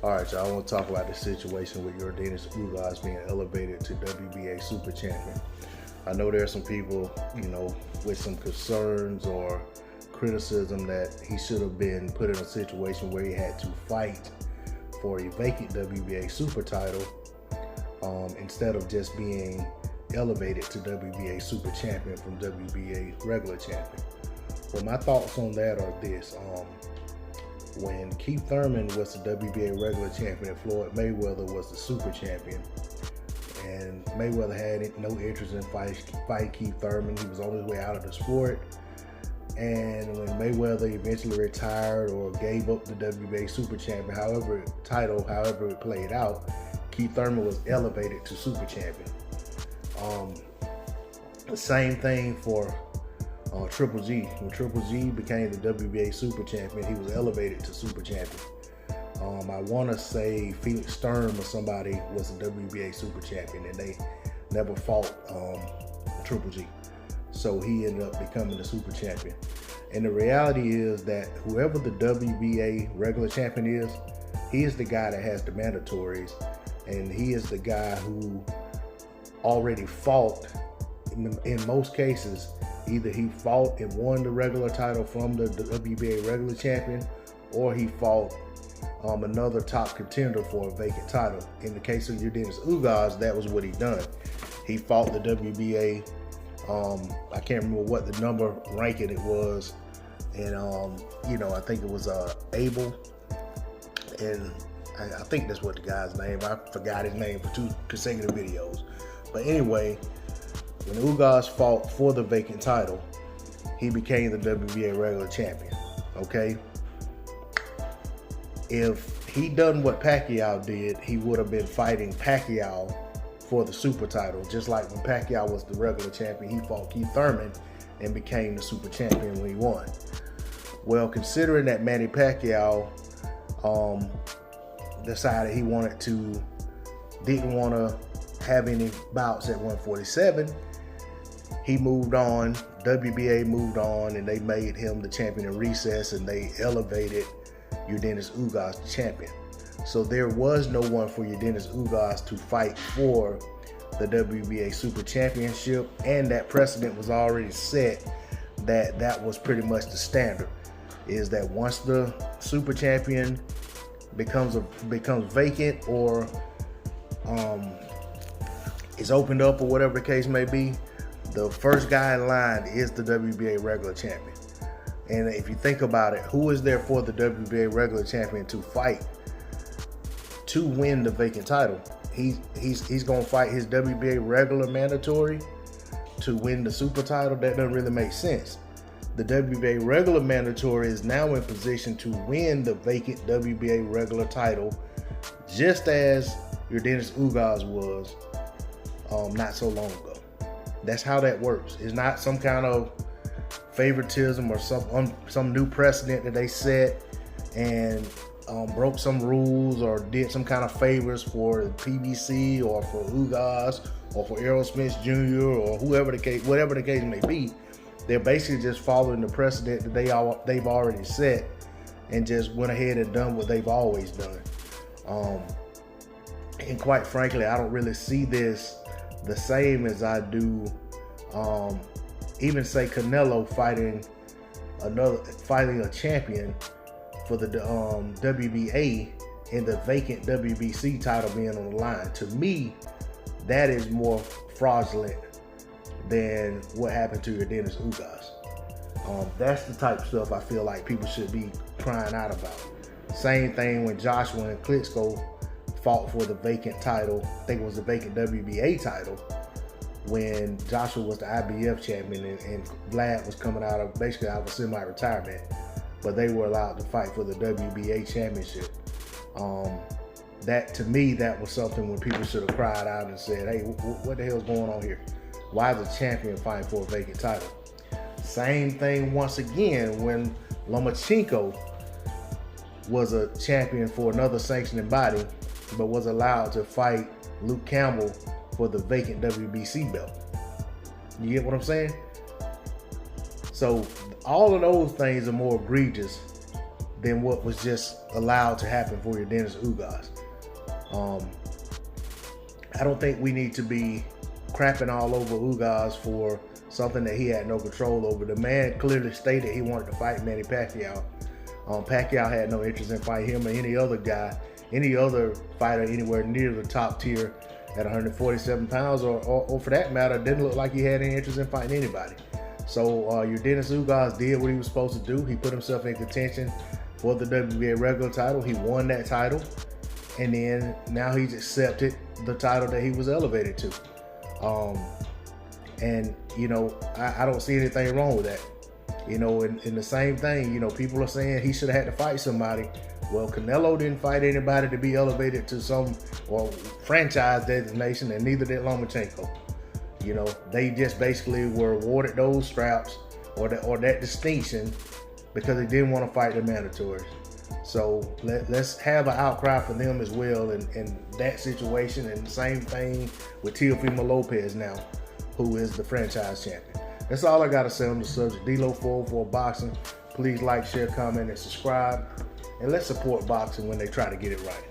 All right, y'all, I want to talk about the situation with Yordenis Ugas being elevated to WBA super champion. I know there are some people, with some concerns or criticism that he should have been put in a situation where he had to fight for a vacant WBA super title instead of just being elevated to WBA super champion from WBA regular champion. Well, my thoughts on that are this. When Keith Thurman was the WBA regular champion and Floyd Mayweather was the super champion, and Mayweather had no interest in fight Keith Thurman. He was on his way out of the sport. And when Mayweather eventually retired or gave up the WBA super champion, however it played out, Keith Thurman was elevated to super champion. The same thing for Triple G. When Triple G became the WBA super champion, he was elevated to super champion. I want to say Felix Sturm or somebody was the WBA super champion, and they never fought Triple G. So he ended up becoming the super champion. And the reality is that whoever the WBA regular champion is, he is the guy that has the mandatories, and he is the guy who already fought. In most cases, either he fought and won the regular title from the WBA regular champion, or he fought another top contender for a vacant title. In the case of Yordenis Ugas, that was what he done. He fought the WBA, I can't remember what the number ranking it was, and I think it was Abel, and I think that's what the guy's name. I forgot his name for 2 consecutive videos. But anyway, when Ugas fought for the vacant title, he became the WBA regular champion, okay? If he done what Pacquiao did, he would have been fighting Pacquiao for the super title. Just like when Pacquiao was the regular champion, he fought Keith Thurman and became the super champion when he won. Well, considering that Manny Pacquiao decided he didn't want to have any bouts at 147, he moved on, WBA moved on, and they made him the champion in recess, and they elevated Yordenis Ugas the champion. So there was no one for Yordenis Ugas to fight for the WBA super championship, and that precedent was already set that was pretty much the standard, is that once the super champion becomes vacant or is opened up or whatever the case may be, the first guy in line is the WBA regular champion. And if you think about it, who is there for the WBA regular champion to fight to win the vacant title? He's gonna fight his WBA regular mandatory to win the super title. That doesn't really make sense. The WBA regular mandatory is now in position to win the vacant WBA regular title, just as Yordenis Ugas was not so long ago. That's how that works. It's not some kind of favoritism or some new precedent that they set and broke some rules or did some kind of favors for PBC or for Ugas or for Errol Spence Jr. or whatever the case may be. They're basically just following the precedent that they've already set and just went ahead and done what they've always done. And quite frankly, I don't really see this the same as I do even say Canelo fighting a champion for the WBA and the vacant WBC title being on the line. To me, that is more fraudulent than what happened to Yordenis Ugas. That's the type of stuff I feel like people should be crying out about. Same thing when Joshua and Klitschko fought for the vacant title. I think it was the vacant WBA title when Joshua was the IBF champion and Vlad was coming out of a semi-retirement, but they were allowed to fight for the WBA championship. That, to me, that was something when people should have cried out and said, hey, what the hell's going on here? Why is a champion fighting for a vacant title? Same thing once again when Lomachenko was a champion for another sanctioning body, but was allowed to fight Luke Campbell for the vacant WBC belt. You get what I'm saying? So all of those things are more egregious than what was just allowed to happen for Yordenis Ugas. I don't think we need to be crapping all over Ugas for something that he had no control over. The man clearly stated he wanted to fight Manny Pacquiao. Pacquiao had no interest in fighting him or any other guy, any other fighter anywhere near the top tier at 147 pounds, or for that matter, didn't look like he had any interest in fighting anybody. So Yordenis Ugas did what he was supposed to do. He put himself in contention for the WBA regular title. He won that title, and then now he's accepted the title that he was elevated to. And you know, I don't see anything wrong with that. You know, in the same thing, you know, people are saying he should have had to fight somebody. Well, Canelo didn't fight anybody to be elevated to some franchise designation, and neither did Lomachenko. You know, they just basically were awarded those straps or that distinction because they didn't want to fight the mandatories. So let's have an outcry for them as well in that situation. And the same thing with Teofimo Lopez now, who is the franchise champion. That's all I got to say on the subject. D-Lo404 Boxing. Please like, share, comment, and subscribe. And let's support boxing when they try to get it right.